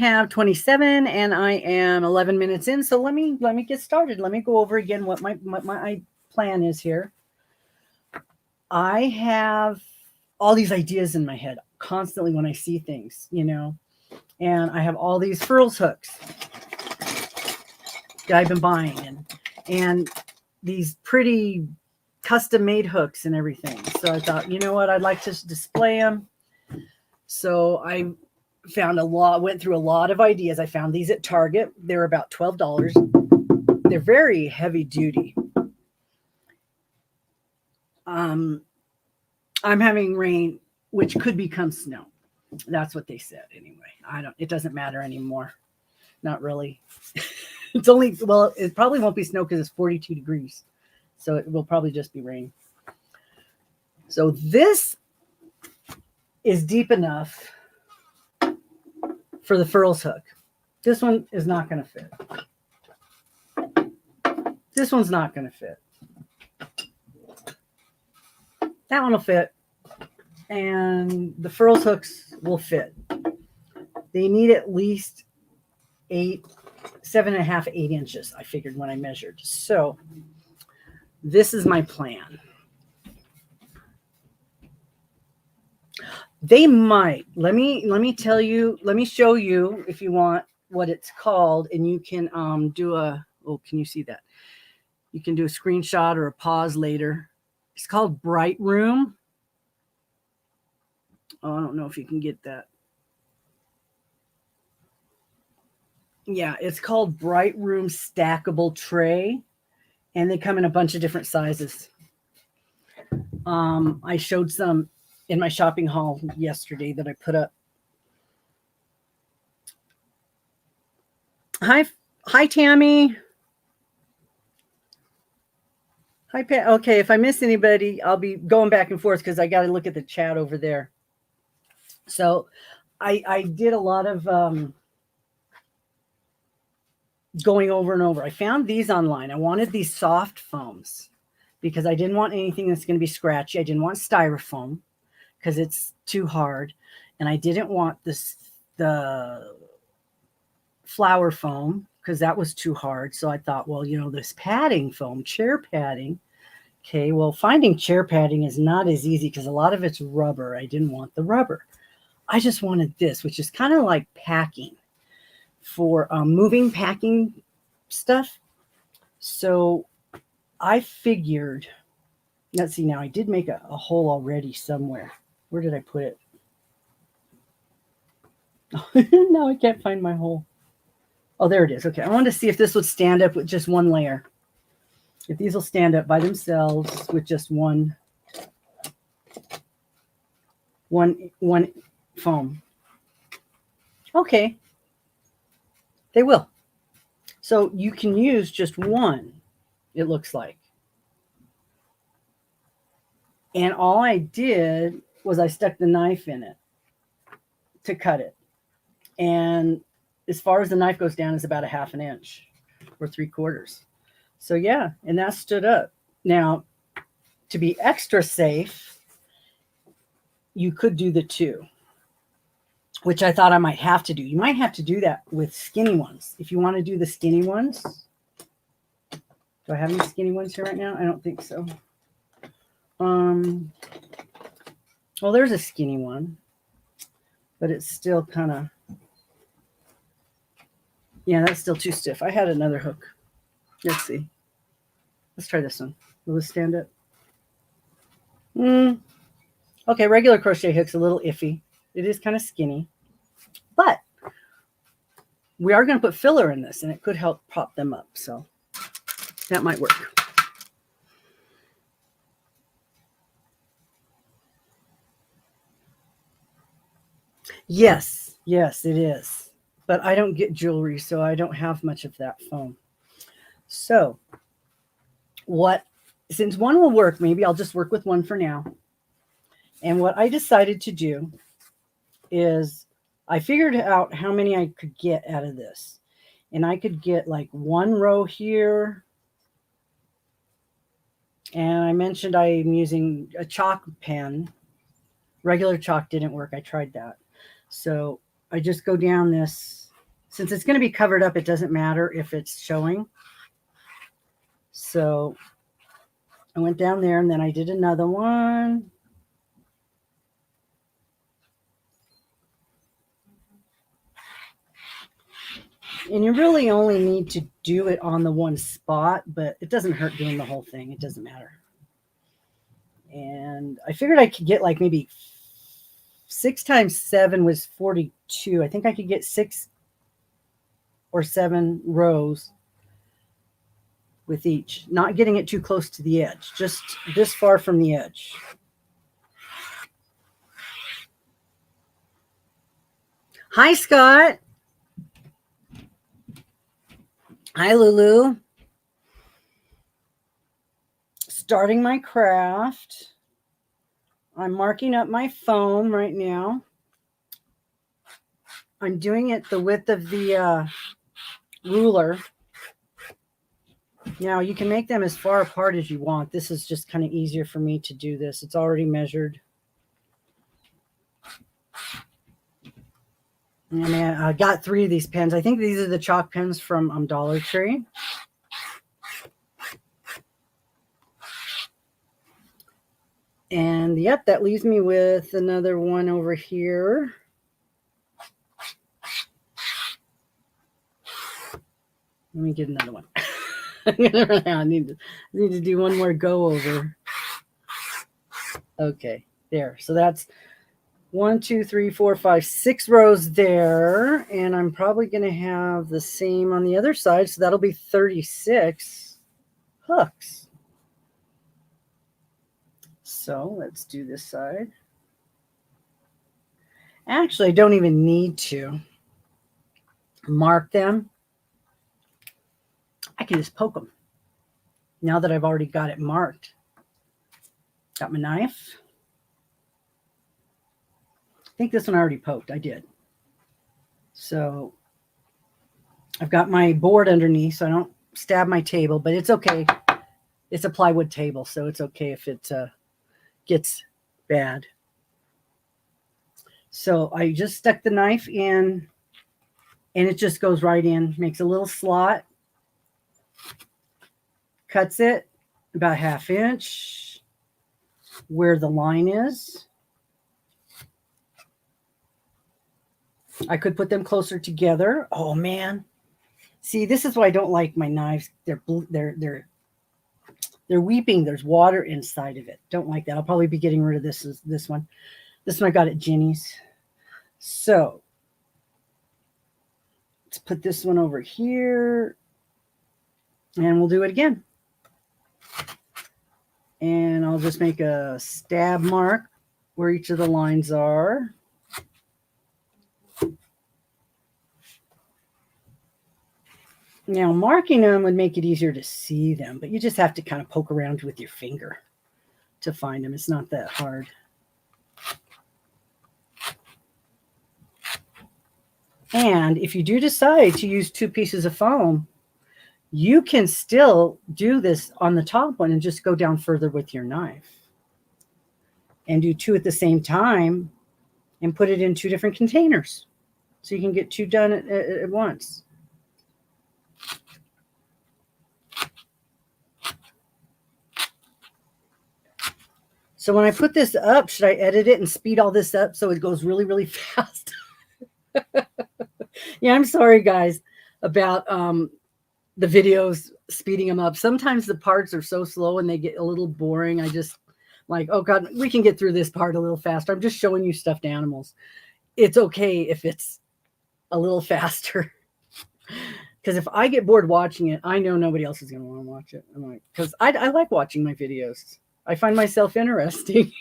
have 27 and I am 11 minutes in. So let me get started. Let me go over again what my plan is here. I have all these ideas in my head constantly when I see things, you know, and I have all these furls hooks that I've been buying and these pretty custom made hooks and everything. So I thought, you know what, I'd like to display them. So I went through a lot of ideas. I found these at Target. They're about $12. They're very heavy duty. I'm having rain, which could become snow. That's what they said anyway. It doesn't matter anymore. Not really. It probably won't be snow because it's 42 degrees. So it will probably just be rain. So this is deep enough for the furls hook. This one is not going to fit. This one's not going to fit. That one will fit. And the furls hooks will fit. They need at least 7.5, 8 inches, I figured when I measured. So this is my plan. They might. Let me tell you, let me show you if you want what it's called, and you can can you see that? You can do a screenshot or a pause later. It's called Brightroom. Oh, I don't know if you can get that. Yeah, it's called Brightroom Stackable Tray, and they come in a bunch of different sizes. I showed some in my shopping haul yesterday that I put up. Hi, Tammy. Hi, Pat. Okay, if I miss anybody, I'll be going back and forth because I got to look at the chat over there. So I did a lot of going over and over. I found these online. I wanted these soft foams because I didn't want anything that's going to be scratchy. I didn't want styrofoam because it's too hard. And I didn't want the flower foam because that was too hard. So I thought, well, you know, this padding foam, chair padding. Okay, well, finding chair padding is not as easy because a lot of it's rubber. I didn't want the rubber. I just wanted this, which is kind of like packing for moving packing stuff. So I figured, let's see now, I did make a hole already somewhere. Where did I put it? Now I can't find my hole. Oh, there it is. Okay, I wanted to see if this would stand up with just one layer. If these will stand up by themselves with just one foam. Okay, they will. So you can use just one, it looks like. And all I did was I stuck the knife in it to cut it. And as far as the knife goes down is about 1/2 inch or 3/4. So yeah, and that stood up. Now, to be extra safe, you could do the 2, which I thought I might have to do. You might have to do that with skinny ones. If you want to do the skinny ones. Do I have any skinny ones here right now? I don't think so. Well, there's a skinny one, but it's still kind of, yeah, that's still too stiff. I had another hook. Let's see. Let's try this one. Will this stand up? Okay, regular crochet hook's a little iffy. It is kind of skinny, but we are going to put filler in this, and it could help prop them up. So that might work. Yes, it is. But I don't get jewelry, so I don't have much of that foam. So since one will work, maybe I'll just work with one for now. And what I decided to do is I figured out how many I could get out of this. And I could get like 1 row here. And I mentioned I'm using a chalk pen. Regular chalk didn't work. I tried that. So I just go down this Since it's going to be covered up, it doesn't matter if it's showing. So I went down there and then I did another one. And you really only need to do it on the one spot, but it doesn't hurt doing the whole thing. It doesn't matter. And I figured I could get like maybe 6 times 7 was 42. I think I could get 6 or 7 rows with each, not getting it too close to the edge, just this far from the edge. Hi, Scott. Hi, Lulu. Starting my craft. I'm marking up my foam right now. I'm doing it the width of the ruler. Now, you can make them as far apart as you want. This is just kind of easier for me to do this. It's already measured. And I got 3 of these pens. I think these are the chalk pens from Dollar Tree. And yep, that leaves me with another one over here. Let me get another one. I need to do one more go over. Okay, there. So that's 1, 2, 3, 4, 5, 6 rows there. And I'm probably going to have the same on the other side. So that'll be 36 hooks. So let's do this side. Actually, I don't even need to mark them. I can just poke them. Now that I've already got it marked. Got my knife. I think this one I already poked. I did. So I've got my board underneath so I don't stab my table, but it's okay. It's a plywood table, so it's okay if it gets bad. So I just stuck the knife in and it just goes right in, makes a little slot, cuts it about 1/2 inch where the line is. I could put them closer together. Oh man. See, this is why I don't like my knives. They're weeping. There's water inside of it. Don't like that. I'll probably be getting rid of this one. This one I got at Ginny's. So let's put this one over here and we'll do it again. And I'll just make a stab mark where each of the lines are. Now, marking them would make it easier to see them, but you just have to kind of poke around with your finger to find them. It's not that hard. And if you do decide to use 2 pieces of foam, you can still do this on the top one and just go down further with your knife. And do 2 at the same time and put it in 2 different containers. So you can get 2 done at once. So when I put this up, should I edit it and speed all this up so it goes really, really fast? Yeah, I'm sorry, guys, about the videos, speeding them up. Sometimes the parts are so slow and they get a little boring. I just like, oh God, we can get through this part a little faster. I'm just showing you stuffed animals. It's okay if it's a little faster. Because if I get bored watching it, I know nobody else is going to want to watch it. I'm like, because I like watching my videos. I find myself interesting.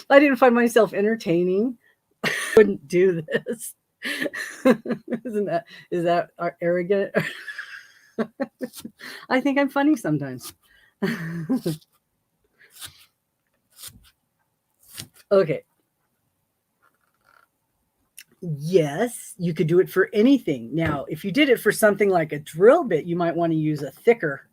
I didn't find myself entertaining. I wouldn't do this. Is that arrogant? I think I'm funny sometimes. Okay. Yes, you could do it for anything. Now, if you did it for something like a drill bit, you might want to use a thicker.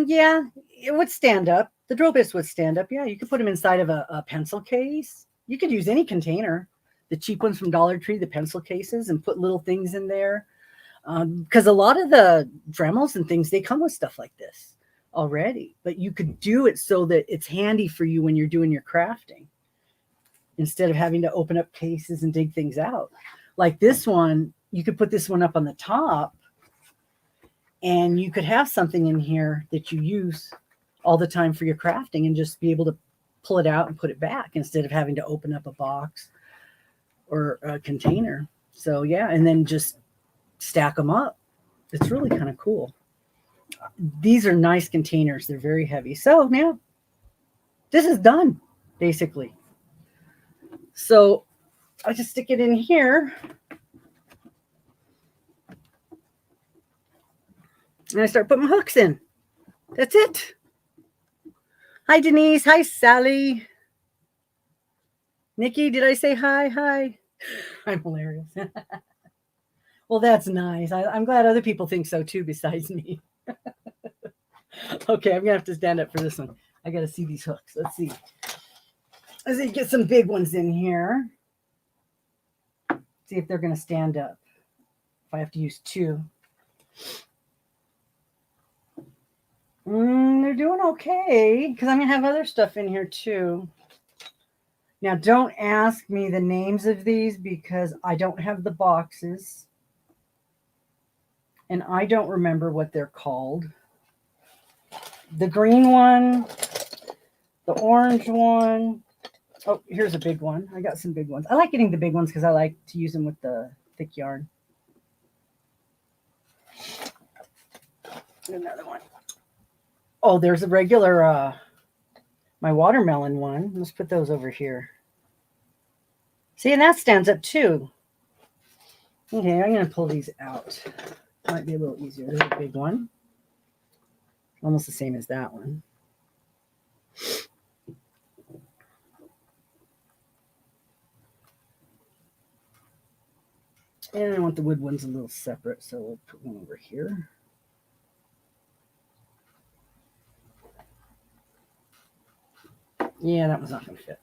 Yeah, it would stand up. The drill bits would stand up. Yeah, you could put them inside of a pencil case. You could use any container. the cheap ones from Dollar Tree, the pencil cases, and put little things in there. Because a lot of the Dremels and things, they come with stuff like this already, but you could do it so that it's handy for you when you're doing your crafting instead of having to open up cases and dig things out. Like this one, you could put this one up on the top and you could have something in here that you use all the time for your crafting and just be able to pull it out and put it back instead of having to open up a box or a container. So yeah, and then just stack them up. It's really kind of cool. These are nice containers. They're very heavy. So now this is done basically. So I just stick it in here. And I start putting my hooks in. That's it. Hi, Denise. Hi, Sally. Nikki, did I say hi? Hi. I'm hilarious. Well, that's nice. I'm glad other people think so too, besides me. Okay, I'm going to have to stand up for this one. I got to see these hooks. Let's see. Let's see, get some big ones in here. See if they're going to stand up. If I have to use two. They're doing okay because I'm going to have other stuff in here too. Now, don't ask me the names of these because I don't have the boxes. And I don't remember what they're called. The green one, the orange one. Oh, here's a big one. I got some big ones. I like getting the big ones because I like to use them with the thick yarn. Another one. Oh, there's a regular, my watermelon one. Let's put those over here. See, and that stands up too. Okay, I'm going to pull these out. Might be a little easier. There's a big one. Almost the same as that one. And I want the wood ones a little separate, so we'll put one over here. Yeah, that one's not going to fit.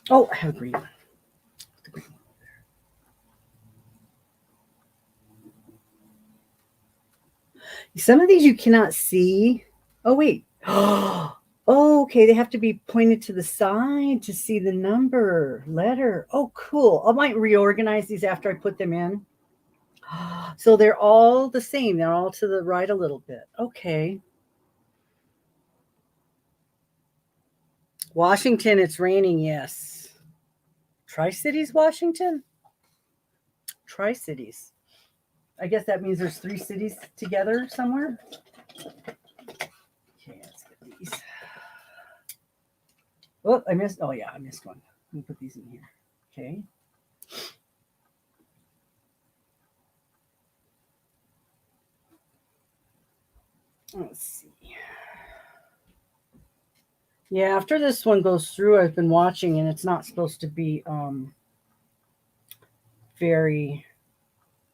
Oh, I have a green one. The green one over there. Some of these you cannot see. Oh, wait. Oh, okay. They have to be pointed to the side to see the number, letter. Oh, cool. I might reorganize these after I put them in. So they're all the same. They're all to the right a little bit. Okay. Washington, it's raining, yes. Tri-Cities, Washington? Tri-Cities. I guess that means there's 3 cities together somewhere. Okay, let's get these. Oh, I missed. Oh, yeah, I missed one. Let me put these in here. Okay. Let's see. Yeah, after this one goes through, I've been watching, and it's not supposed to be very...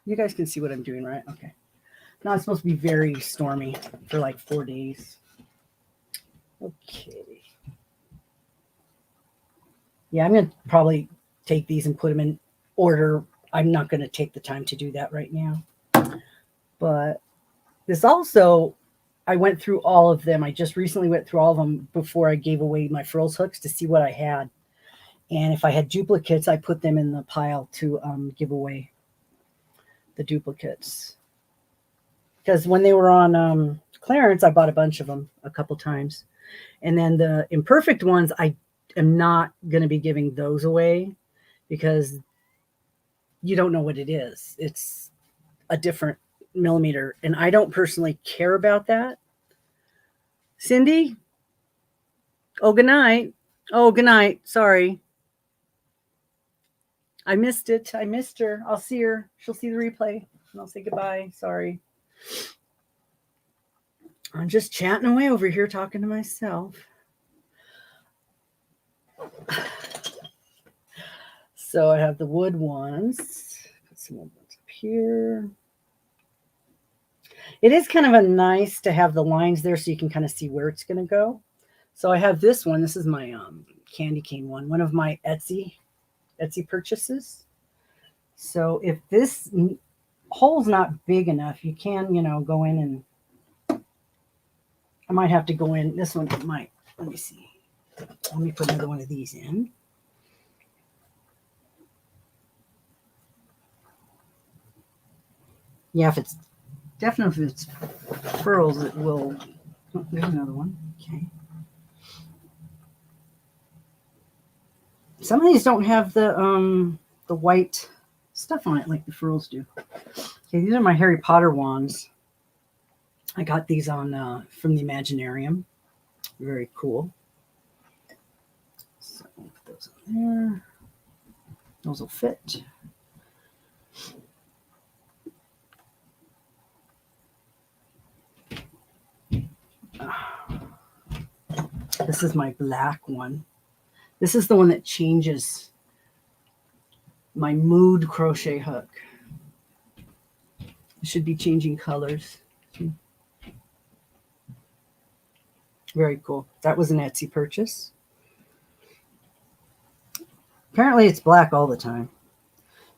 You guys can see what I'm doing, right? Okay. Not supposed to be very stormy for like 4 days. Okay. Yeah, I'm going to probably take these and put them in order. I'm not going to take the time to do that right now. But this also, I went through all of them. I just recently went through all of them before I gave away my furls hooks to see what I had. And if I had duplicates, I put them in the pile to give away the duplicates. Because when they were on clearance, I bought a bunch of them a couple times. And then the imperfect ones, I am not going to be giving those away because you don't know what it is. It's a different millimeter. And I don't personally care about that. Cindy? Oh, good night. Oh, good night. Sorry. I missed it. I missed her. I'll see her. She'll see the replay. And I'll say goodbye. Sorry. I'm just chatting away over here talking to myself. So I have the wood ones. Put some wood ones up here. It is kind of a nice to have the lines there so you can kind of see where it's going to go. So I have this one. This is my candy cane one of my Etsy Etsy purchases. So if this hole's not big enough, you can, you know, go in and I might have to go in. This one might, let me see. Let me put another one of these in. Yeah, if it's definitely if it's furls, it will. Oh, there's another one. Okay. Some of these don't have the white stuff on it like the furls do. Okay, these are my Harry Potter wands. I got these on from the Imaginarium. Very cool. So I'll put those on there. Those will fit. This is my black one. This is the one that changes my mood crochet hook. It should be changing colors. Very cool. That was an Etsy purchase. Apparently it's black all the time,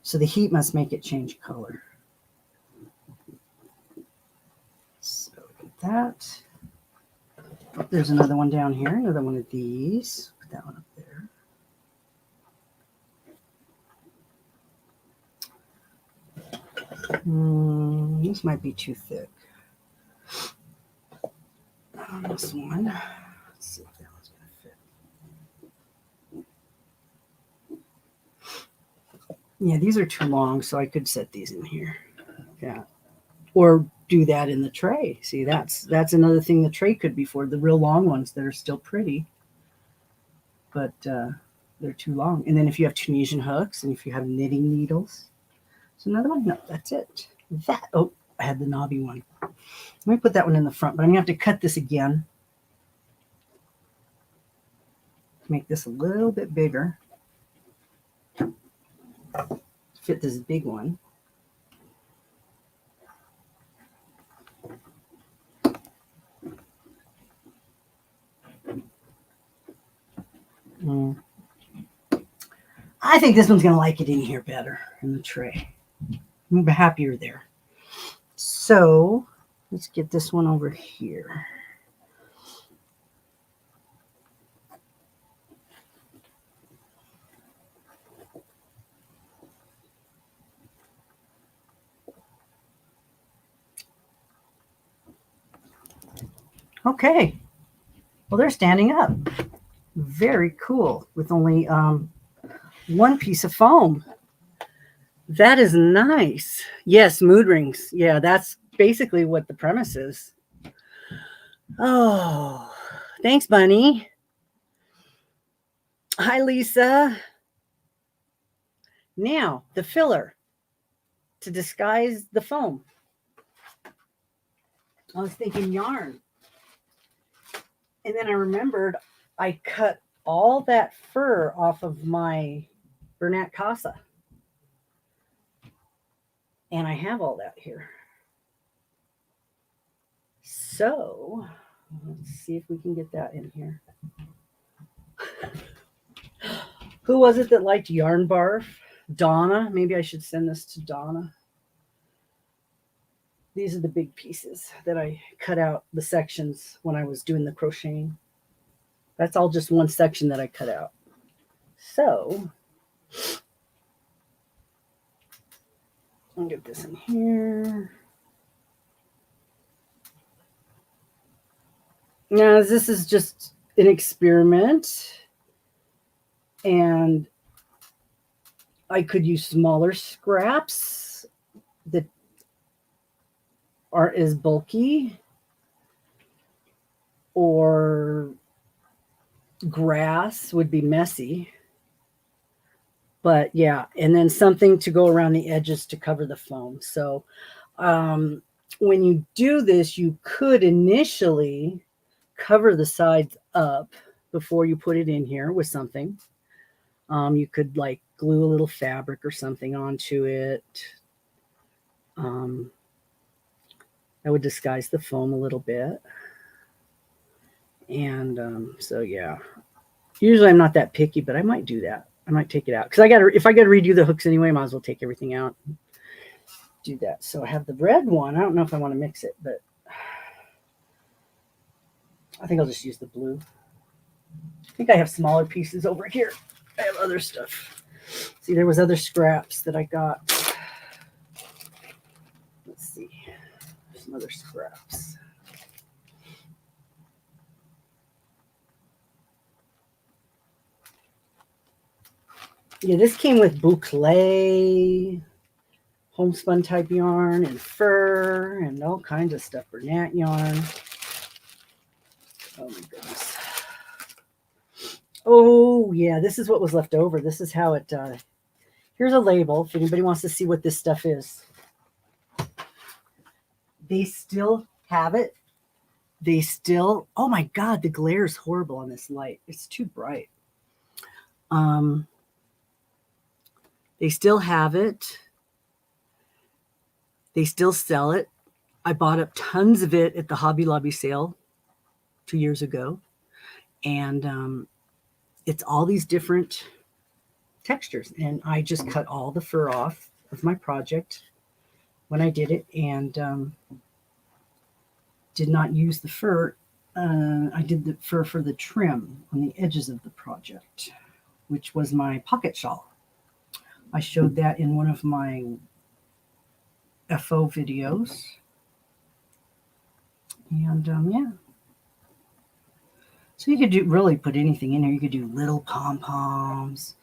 so the heat must make it change color. So that. Oh, there's another one down here, another one of these. Put that one up there. This might be too thick. This one. Let's see if that one's going to fit. Yeah, these are too long, so I could set these in here. Yeah. Or do that in the tray. See, that's another thing the tray could be for, the real long ones that are still pretty, but they're too long. And then if you have Tunisian hooks and if you have knitting needles. So another one? No, that's it. That, oh, I had the knobby one. Let me put that one in the front, but I'm going to have to cut this again to make this a little bit bigger. Fit this big one. I think this one's going to like it in here better in the tray. I'm happier there. So let's get this one over here. Okay. Well, they're standing up. Very cool with only one piece of foam. That is nice. Yes, mood rings. Yeah, that's basically what the premise is. Oh, thanks, Bunny. Hi, Lisa. Now, the filler to disguise the foam. I was thinking yarn. And then I remembered I cut all that fur off of my Bernat Casa. And I have all that here. So let's see if we can get that in here. Who was it that liked yarn barf? Donna. Maybe I should send this to Donna. These are the big pieces that I cut out the sections when I was doing the crocheting. That's all just one section that I cut out. So I'll get this in here. Now, this is just an experiment, and I could use smaller scraps that aren't as bulky, or grass would be messy. But yeah, and then something to go around the edges to cover the foam. So when you do this, you could initially cover the sides up before you put it in here with something. You could like glue a little fabric or something onto it. That would disguise the foam a little bit. And so yeah, usually I'm not that picky, but I might do that. I might take it out because if I got to redo the hooks anyway, I might as well take everything out. Do that. So I have the red one. I don't know if I want to mix it, but I think I'll just use the blue. I think I have smaller pieces over here. I have other stuff. See, there was other scraps that I got. Let's see. Some other scraps. Yeah, this came with boucle, homespun type yarn, and fur, and all kinds of stuff. Bernat yarn. Oh my goodness. Oh yeah, this is what was left over. This is how it. Here's a label if anybody wants to see what this stuff is. They still have it. They still. Oh my God, the glare is horrible on this light. It's too bright. They still have it. They still sell it. I bought up tons of it at the Hobby Lobby sale 2 years ago. And it's all these different textures. And I just cut all the fur off of my project when I did it, and did not use the fur. I did the fur for the trim on the edges of the project, which was my pocket shawl. I showed that in one of my FO videos. And yeah. So you could really put anything in there. You could do little pom-poms,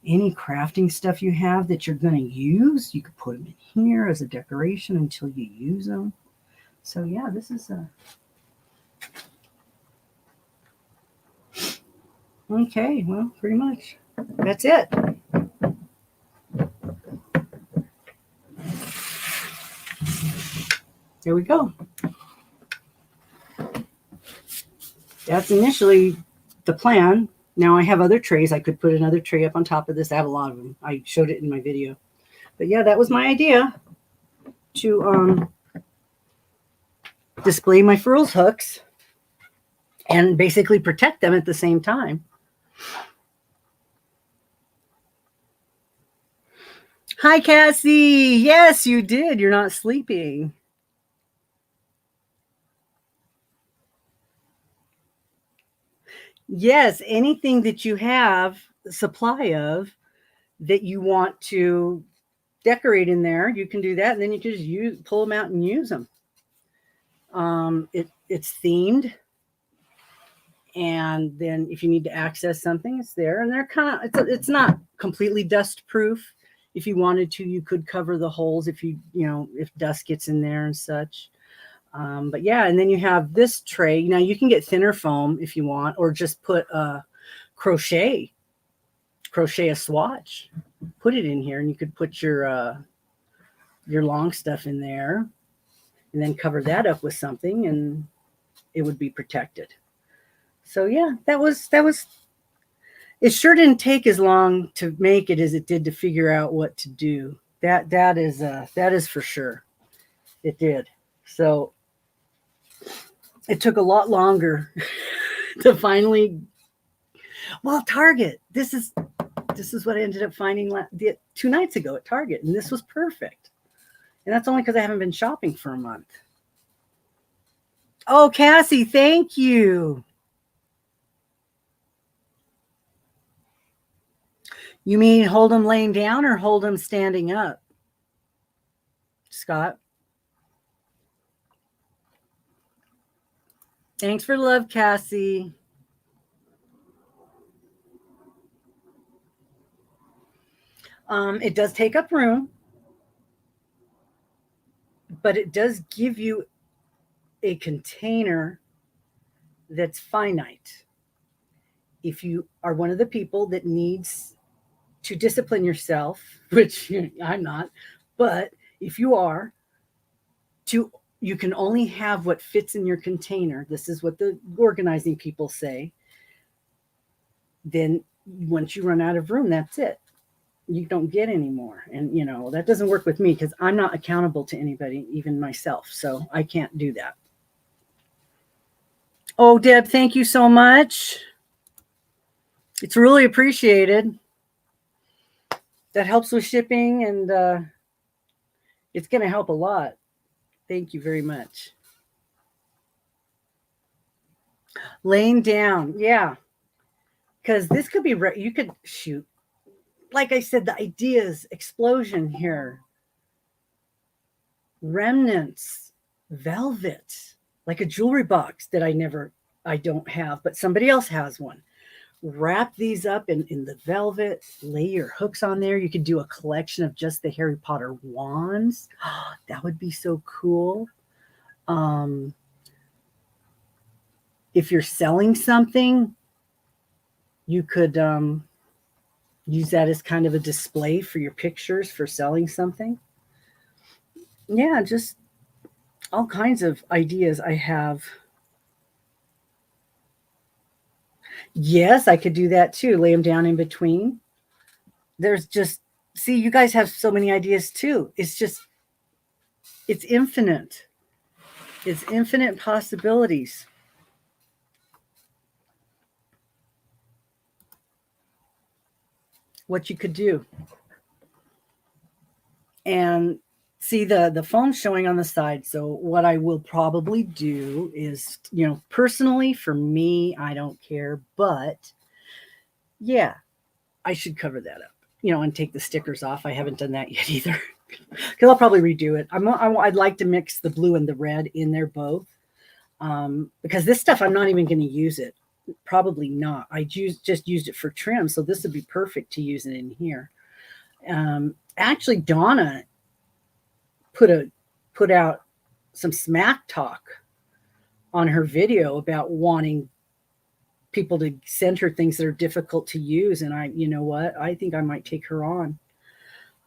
any crafting stuff you have that you're going to use. You could put them in here as a decoration until you use them. So yeah, this is okay. Well, pretty much that's it. There we go. That's initially the plan. Now I have other trays. I could put another tray up on top of this. I have a lot of them. I showed it in my video. But yeah, that was my idea, to display my furls hooks and basically protect them at the same time. Hi, Cassie. Yes, you did. You're not sleeping. Yes, anything that you have a supply of that you want to decorate in there, you can do that, and then you can just pull them out and use them. It's themed, and then if you need to access something, it's there. And they're kind of it's not completely dust proof. If you wanted to, you could cover the holes if if dust gets in there and such. But yeah, and then you have this tray. Now you can get thinner foam if you want, or just put crochet a swatch, put it in here, and you could put your long stuff in there, and then cover that up with something, and it would be protected. So yeah, that was. It sure didn't take as long to make it as it did to figure out what to do. That is for sure. It did. So it took a lot longer to finally. Well, Target. This is what I ended up finding 2 nights ago at Target, and this was perfect. And that's only because I haven't been shopping for a month. Oh, Cassie, thank you. You mean hold them laying down or hold them standing up, Scott? Thanks for love, Cassie. It does take up room, but it does give you a container that's finite. If you are one of the people that needs to discipline yourself, which I'm not, but if you are, you can only have what fits in your container. This is what the organizing people say. Then once you run out of room, that's it. You don't get any more. And, that doesn't work with me because I'm not accountable to anybody, even myself. So I can't do that. Oh, Deb, thank you so much. It's really appreciated. that helps with shipping, and it's going to help a lot. Thank you very much. Laying down, yeah, because this could be you could shoot. Like I said, the ideas explosion here. Remnants, velvet, like a jewelry box that I don't have, but somebody else has one. Wrap these up in the velvet, lay your hooks on there. You could do a collection of just the Harry Potter wands. That would be so cool. If you're selling something, you could use that as kind of a display for your pictures for selling something. Yeah, just all kinds of ideas I have. Yes, I could do that too. Lay them down in between. There's just, see, you guys have so many ideas too. It's infinite. It's infinite possibilities. What you could do. And see the phone showing on the side. So what I will probably do is, personally for me, I don't care, but yeah, I should cover that up, and take the stickers off. I haven't done that yet either, because I'll probably redo it. I'd like to mix the blue and the red in there both, because this stuff I'm not even going to use it. Probably not. I just used it for trim, so this would be perfect to use it in here. Actually, Donna put out some smack talk on her video about wanting people to send her things that are difficult to use, and you know what, I think I might take her on,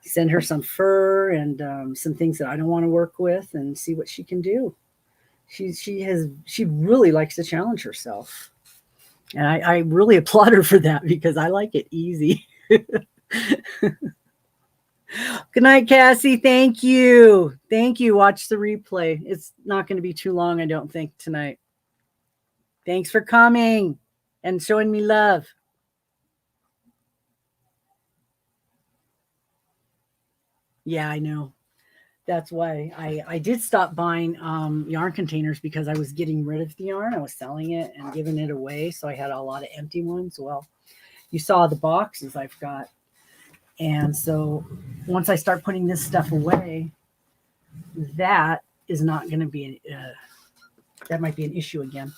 send her some fur and some things that I don't want to work with, and see what she can do. She really likes to challenge herself, and I really applaud her for that, because I like it easy. Good night, Cassie. Thank you. Watch the replay. It's not going to be too long, I don't think, tonight. Thanks for coming and showing me love. Yeah, I know. That's why I did stop buying yarn containers, because I was getting rid of the yarn. I was selling it and giving it away, so I had a lot of empty ones. Well, you saw the boxes I've got. And so once I start putting this stuff away, that is not going to be, that might be an issue again.